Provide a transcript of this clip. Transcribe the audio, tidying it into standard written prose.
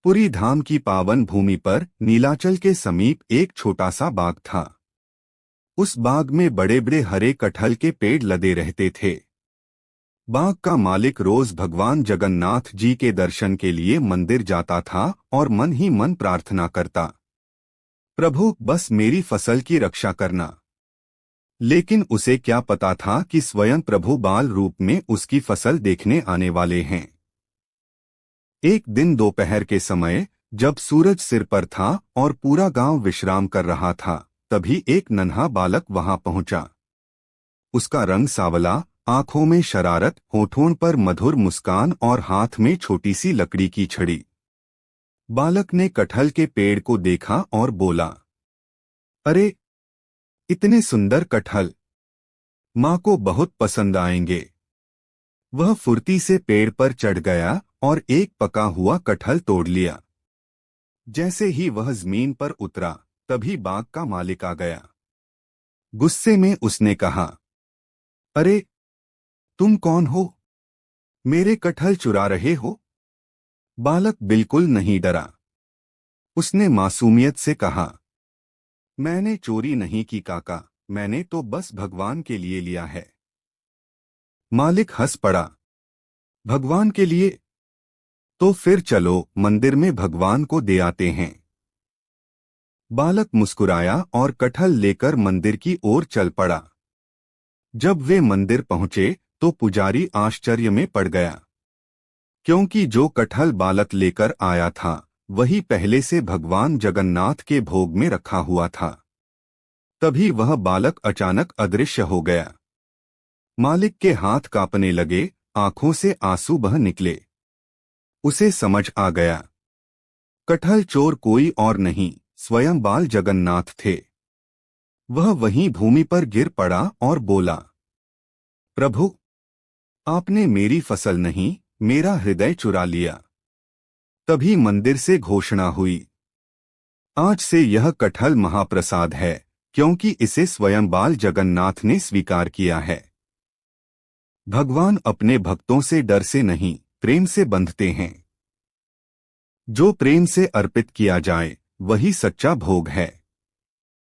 पुरी धाम की पावन भूमि पर नीलाचल के समीप एक छोटा सा बाग था। उस बाग में बड़े बड़े हरे कटहल के पेड़ लदे रहते थे। बाग का मालिक रोज भगवान जगन्नाथ जी के दर्शन के लिए मंदिर जाता था और मन ही मन प्रार्थना करता, प्रभु बस मेरी फसल की रक्षा करना। लेकिन उसे क्या पता था कि स्वयं प्रभु बाल रूप में उसकी फसल देखने आने वाले हैं। एक दिन दोपहर के समय जब सूरज सिर पर था और पूरा गांव विश्राम कर रहा था, तभी एक नन्हा बालक वहां पहुंचा। उसका रंग सावला, आंखों में शरारत, होठों पर मधुर मुस्कान और हाथ में छोटी सी लकड़ी की छड़ी। बालक ने कटहल के पेड़ को देखा और बोला, अरे इतने सुंदर कटहल, माँ को बहुत पसंद आएंगे। वह फुर्ती से पेड़ पर चढ़ गया और एक पका हुआ कटहल तोड़ लिया। जैसे ही वह जमीन पर उतरा, तभी बाग का मालिक आ गया। गुस्से में उसने कहा, अरे तुम कौन हो? मेरे कटहल चुरा रहे हो? बालक बिल्कुल नहीं डरा। उसने मासूमियत से कहा, मैंने चोरी नहीं की काका, मैंने तो बस भगवान के लिए लिया है। मालिक हंस पड़ा, भगवान के लिए? तो फिर चलो मंदिर में भगवान को दे आते हैं। बालक मुस्कुराया और कटहल लेकर मंदिर की ओर चल पड़ा। जब वे मंदिर पहुंचे तो पुजारी आश्चर्य में पड़ गया, क्योंकि जो कटहल बालक लेकर आया था वही पहले से भगवान जगन्नाथ के भोग में रखा हुआ था। तभी वह बालक अचानक अदृश्य हो गया। मालिक के हाथ कांपने लगे, आंखों से आंसू बह निकले। उसे समझ आ गया, कटहल चोर कोई और नहीं, स्वयं बाल जगन्नाथ थे। वह वहीं भूमि पर गिर पड़ा और बोला, प्रभु आपने मेरी फसल नहीं, मेरा हृदय चुरा लिया। तभी मंदिर से घोषणा हुई, आज से यह कटहल महाप्रसाद है, क्योंकि इसे स्वयं बाल जगन्नाथ ने स्वीकार किया है। भगवान अपने भक्तों से डर से नहीं, प्रेम से बंधते हैं। जो प्रेम से अर्पित किया जाए वही सच्चा भोग है।